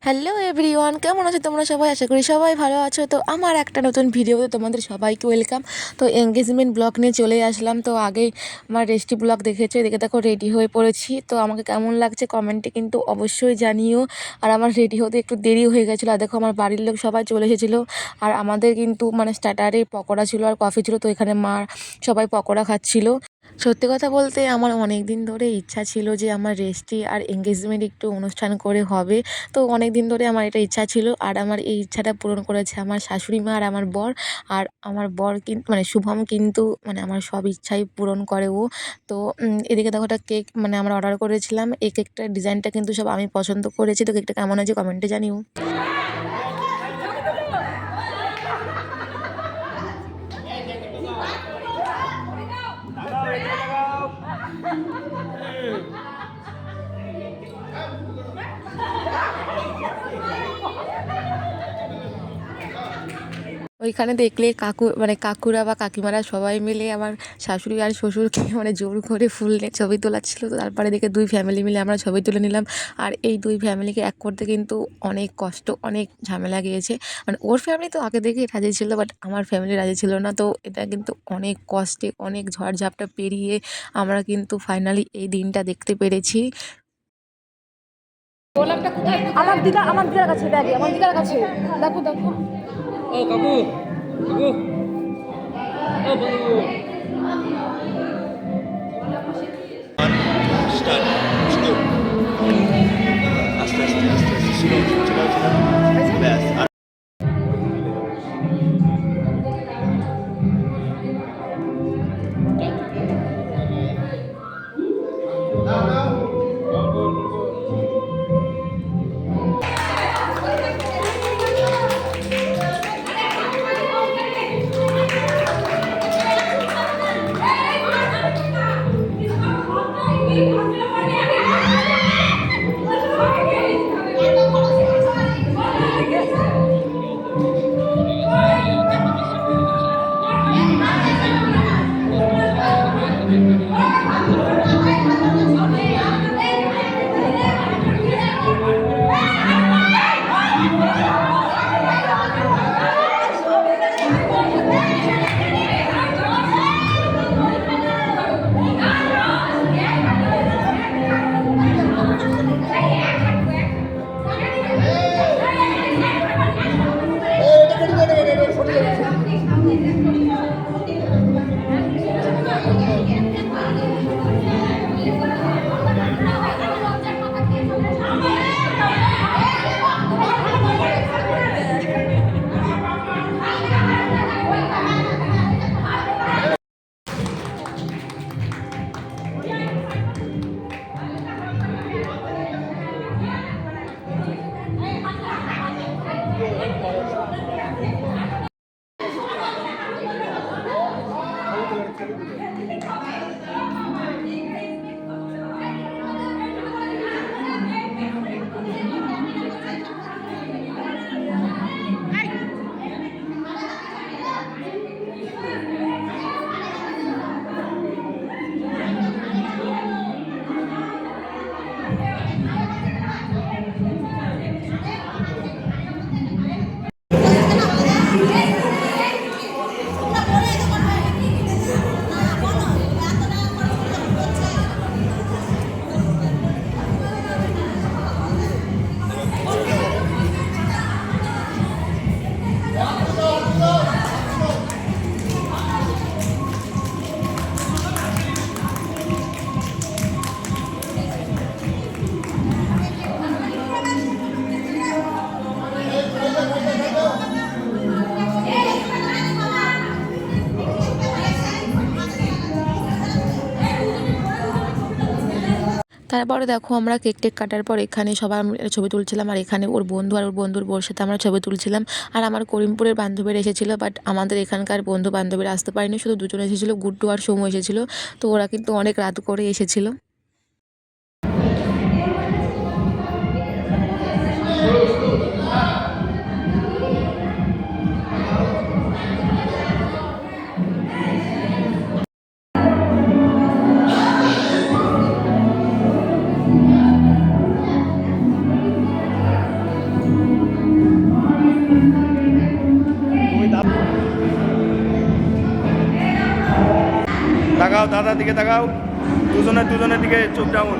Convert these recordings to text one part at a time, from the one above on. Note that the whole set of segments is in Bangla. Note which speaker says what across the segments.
Speaker 1: হ্যালো এভরিওয়ান, কেমন আছো তোমরা সবাই? আশা করি সবাই ভালো আছো। তো আমার একটা নতুন ভিডিওতে তোমাদের সবাইকে ওয়েলকাম। তো এঙ্গেজমেন্ট ব্লগ নিয়ে চলে আসলাম। তো আগেই আমার রেস্টি ব্লগ দেখেছো, এদিকে দেখো রেডি হয়ে পড়েছি। তো আমাকে কেমন লাগছে কমেন্টে কিন্তু অবশ্যই জানিও। আর আমার রেডি হতে একটু দেরি হয়ে গেছিলো। আর দেখো আমার বাড়ির লোক সবাই চলে এসেছিলো। আর আমাদের কিন্তু স্টার্টারে পকোড়া ছিল আর কফি ছিল। তো এখানে মা সবাই পকোড়া খাচ্ছিলো। সত্যি কথা বলতে আমার অনেক দিন ধরে ইচ্ছা ছিল যে আমার রেস্টি আর এঙ্গেজমেন্ট একটু অনুষ্ঠান করে হবে। তো অনেক দিন ধরে আমার এটা ইচ্ছা ছিল, আর আমার এই ইচ্ছাটা পূরণ করেছে আমার শাশুড়ি মা আর আমার বর। আর আমার বর কিন্তু শুভম কিন্তু আমার সব ইচ্ছাই পূরণ করে ও। তো এদিকে দেখো একটা কেক আমরা অর্ডার করেছিলাম। এই কেকটার ডিজাইনটা কিন্তু সব আমি পছন্দ করেছি। তো কেকটা কেমন আছে কমেন্টে জানিও। ওইখানে দেখলে কাকুরা বা কাকিমারা সবাই মিলে আমার শাশুড়ি আর শ্বশুরকে জোর করে ফুল নিয়ে ছবি তোলাচ্ছিল। তো তারপরে দেখে দুই ফ্যামিলি মিলে আমরা ছবি তুলে নিলাম। আর এই দুই ফ্যামিলিকে এক করতে কিন্তু অনেক কষ্ট, অনেক ঝামেলা গিয়েছে। ওর ফ্যামিলি তো আগে থেকেই রাজি ছিল, বাট আমার ফ্যামিলি রাজি ছিল না। তো এটা কিন্তু অনেক কষ্টে, অনেক ঝড়ঝাপটা পেরিয়ে আমরা কিন্তু ফাইনালি এই দিনটা দেখতে পেরেছি। আমার দিদার কাছে ব্যাগে, আমার দিদার কাছে দেখো দেখো।
Speaker 2: ও কাকু, কাকু, ও বন্ধু।
Speaker 3: Start. Slow. আস্তে আস্তে আস্তে আস্তে স্লো চলো চলো ব্যাস আর
Speaker 1: তারপরে দেখো আমরা কেক টেক কাটার পর এখানে সবাই ছবি তুলছিলাম। আর এখানে ওর বন্ধু আর ওর বন্ধুর বোর সাথে আমরা ছবি তুলছিলাম। আর আমার করিমপুরের বান্ধবীরা এসেছিলো, বাট আমাদের এখানকার বন্ধু বান্ধবীরা আসতে পারেনি, শুধু দুজন এসেছিলো, গুড্ডু আর সোমু এসেছিলো। তো ওরা কিন্তু অনেক রাত করে এসেছিলো।
Speaker 4: দাদার দিকে তাকাও, দুজনের দিকে চোখ ডাউন।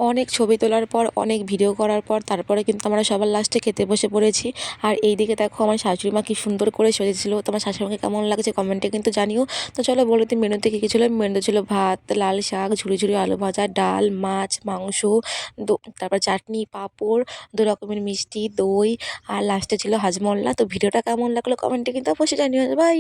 Speaker 1: অনেক ছবি তোলার পর অনেক ভিডিও করার পর তারপরে কিন্তু আমরা সবার লাস্টে খেতে বসে পড়েছি। আর এই দিকে দেখো আমার শাশুড়ি মা কি সুন্দর করে সেজেছিল। তোমার শাশুড়িমাকে কেমন লাগছে কমেন্টে কিন্তু জানিও। তো চলো বলো তো মেনুতে কী কী ছিল। মেনুতে ছিল ভাত, লাল শাক, ঝুড়ি ঝুড়ি আলু ভাজা, ডাল, মাছ, মাংস, তারপর চাটনি, পাঁপড়, 2 রকমের মিষ্টি, দই আর লাস্টে ছিল হাজমোল্লা। তো ভিডিওটা কেমন লাগলো কমেন্টে কিন্তু অবশ্যই জানিও। বাই।